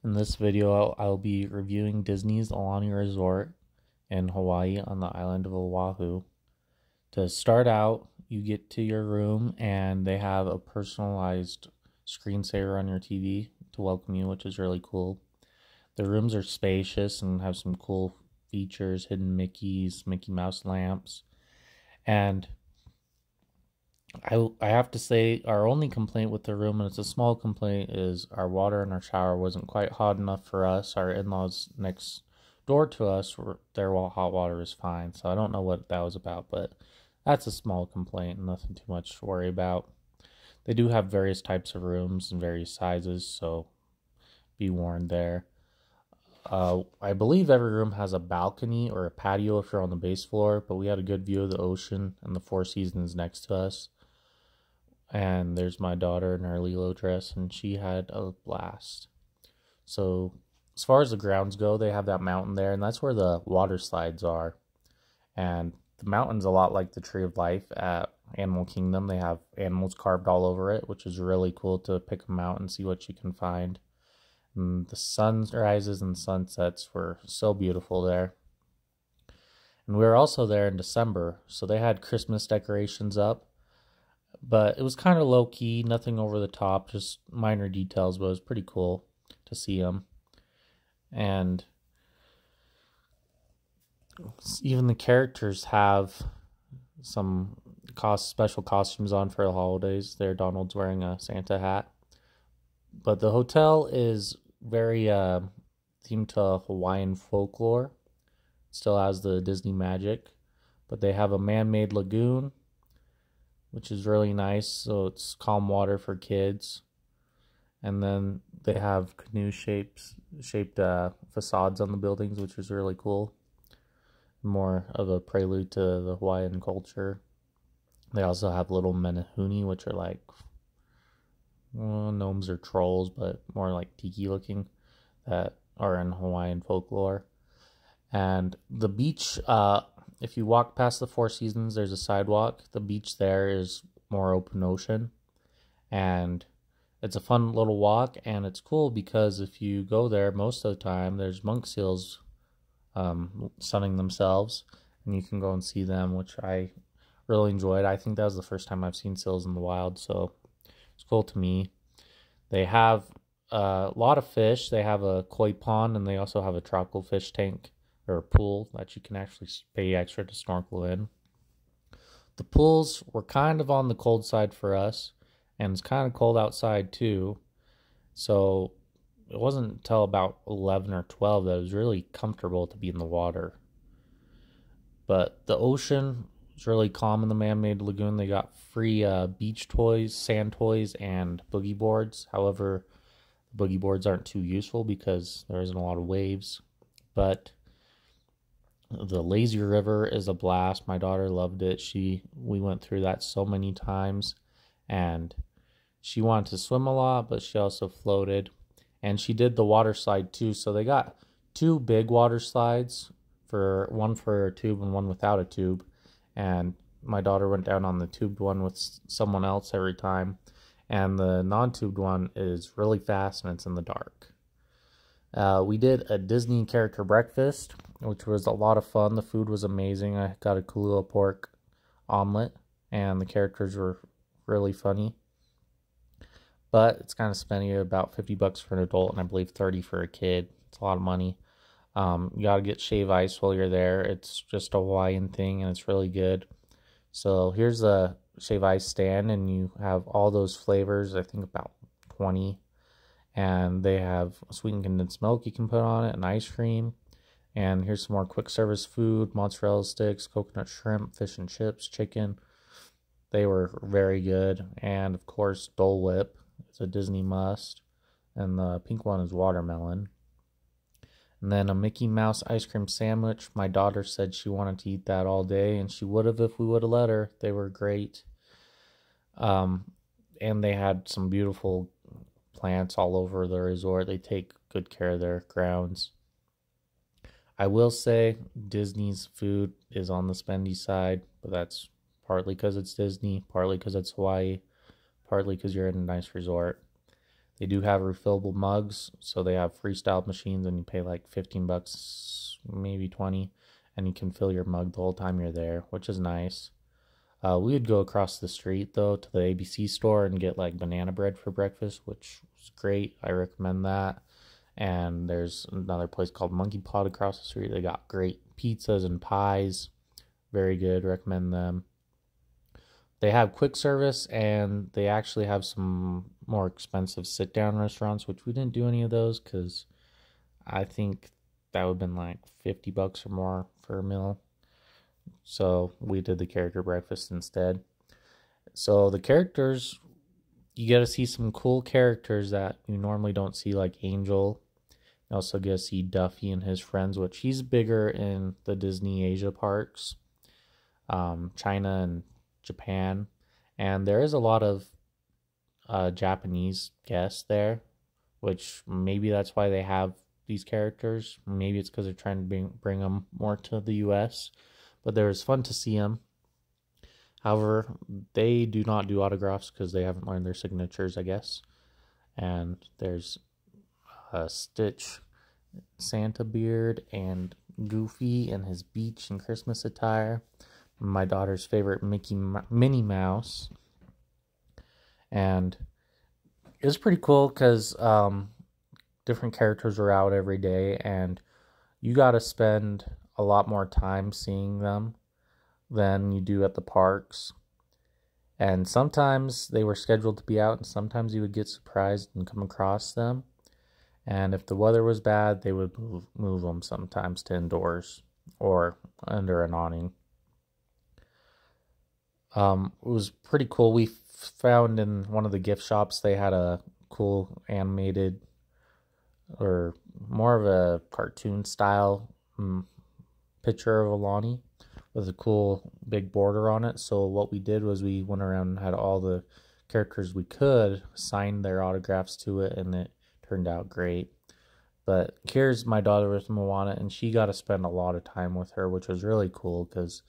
In this video, I'll be reviewing Disney's Aulani Resort in Hawaii on the island of Oahu. To start out, you get to your room and they have a personalized screensaver on your TV to welcome you, which is really cool. The rooms are spacious and have some cool features, hidden Mickeys, Mickey Mouse lamps, and I have to say our only complaint with the room, and it's a small complaint, is our water in our shower wasn't quite hot enough for us. Our in-laws next door to us, their hot water is fine, so I don't know what that was about, but that's a small complaint, nothing too much to worry about. They do have various types of rooms and various sizes, so be warned there. I believe every room has a balcony or a patio if you're on the base floor, but we had a good view of the ocean and the Four Seasons next to us. And there's my daughter in her Lilo dress, and she had a blast. So as far as the grounds go, they have that mountain there, and that's where the water slides are. And the mountain's a lot like the Tree of Life at Animal Kingdom. They have animals carved all over it, which is really cool to pick them out and see what you can find. And the sunrises and sunsets were so beautiful there. And we were also there in December, so they had Christmas decorations up. But it was kind of low-key, nothing over the top, just minor details, but it was pretty cool to see them. And even the characters have some special costumes on for the holidays. There, Donald's wearing a Santa hat. But the hotel is very themed to Hawaiian folklore. It still has the Disney magic. But they have a man-made lagoon, which is really nice, so it's calm water for kids. And then they have canoe-shaped facades on the buildings, which is really cool. More of a prelude to the Hawaiian culture. They also have little menehune, which are like gnomes or trolls, but more like tiki-looking, that are in Hawaiian folklore. And the beach, if you walk past the Four Seasons, there's a sidewalk. The beach there is more open ocean. And it's a fun little walk. And it's cool because if you go there, most of the time, there's monk seals sunning themselves. And you can go and see them, which I really enjoyed. I think that was the first time I've seen seals in the wild. So it's cool to me. They have a lot of fish. They have a koi pond. And they also have a tropical fish tank, or a pool that you can actually pay extra to snorkel in. The pools were kind of on the cold side for us, and it's kind of cold outside too. So it wasn't until about 11 or 12 that it was really comfortable to be in the water. But the ocean was really calm in the man-made lagoon. They got free beach toys, sand toys, and boogie boards. However, the boogie boards aren't too useful because there isn't a lot of waves. But the lazy river is a blast. My daughter loved it. We went through that so many times, and she wanted to swim a lot, but she also floated, and she did the water slide too. So they got two big water slides, one for a tube and one without a tube, and my daughter went down on the tubed one with someone else every time, and the non-tubed one is really fast and it's in the dark. We did a Disney character breakfast, which was a lot of fun. The food was amazing. I got a Kahlua pork omelet, and the characters were really funny. But it's kind of spendy, about $50 for an adult, and I believe $30 for a kid. It's a lot of money. You gotta get shave ice while you're there. It's just a Hawaiian thing, and it's really good. So here's a shave ice stand, and you have all those flavors. I think about 20. And they have sweetened condensed milk you can put on it, and ice cream. And here's some more quick service food: mozzarella sticks, coconut shrimp, fish and chips, chicken. They were very good. And of course, Dole Whip. It's a Disney must. And the pink one is watermelon. And then a Mickey Mouse ice cream sandwich. My daughter said she wanted to eat that all day, and she would have if we would have let her. They were great. And they had some beautiful plants all over the resort. They take good care of their grounds. I will say Disney's food is on the spendy side, but that's partly because it's Disney, partly because it's Hawaii, partly because you're in a nice resort. They do have refillable mugs, so they have freestyle machines, and you pay like 15 bucks, maybe 20, and you can fill your mug the whole time you're there, which is nice. We would go across the street though to the ABC store and get like banana bread for breakfast, which was great. I recommend that. And there's another place called Monkey Pod across the street. They got great pizzas and pies. Very good. Recommend them. They have quick service, and they actually have some more expensive sit-down restaurants, which we didn't do any of those because I think that would have been like 50 bucks or more for a meal. So we did the character breakfast instead. So the characters, you get to see some cool characters that you normally don't see, like Angel. You also get to see Duffy and his friends, which he's bigger in the Disney Asia parks, China and Japan. And there is a lot of Japanese guests there, which maybe that's why they have these characters. Maybe it's because they're trying to bring them more to the US. But it was fun to see them. However, they do not do autographs because they haven't learned their signatures, I guess. And there's Stitch, Santa Beard, and Goofy in his beach and Christmas attire. My daughter's favorite Minnie Mouse. And it was pretty cool because different characters were out every day, and you got to spend a lot more time seeing them than you do at the parks. And sometimes they were scheduled to be out, and sometimes you would get surprised and come across them. And if the weather was bad, they would move them sometimes to indoors or under an awning. It was pretty cool. We found in one of the gift shops they had a cool animated, or more of a cartoon style picture of Aulani with a cool big border on it. So what we did was we went around and had all the characters we could sign their autographs to it, and it turned out great. But here's my daughter with Moana, and she got to spend a lot of time with her, which was really cool because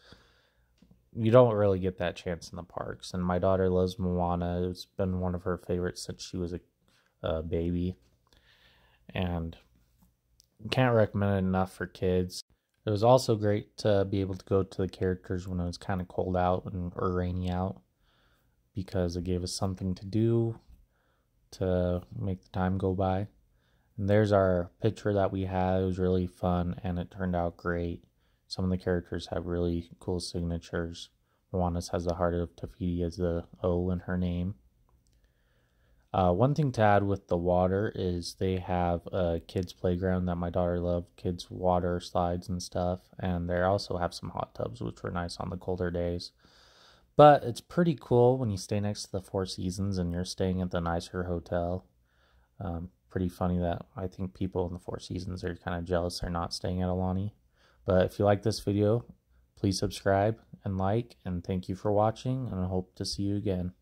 you don't really get that chance in the parks. And my daughter loves Moana. It's been one of her favorites since she was a baby. And can't recommend it enough for kids. It was also great to be able to go to the characters when it was kind of cold out or rainy out, because it gave us something to do to make the time go by. And there's our picture that we had. It was really fun, and it turned out great. Some of the characters have really cool signatures. Moana's has the Heart of Te as the O in her name. One thing to add with the water is they have a kids playground that my daughter loved, kids water slides and stuff, and they also have some hot tubs, which were nice on the colder days. But it's pretty cool when you stay next to the Four Seasons and you're staying at the nicer hotel. Pretty funny that I think people in the Four Seasons are kind of jealous they're not staying at Aulani. But if you like this video, please subscribe and like, and thank you for watching, and I hope to see you again.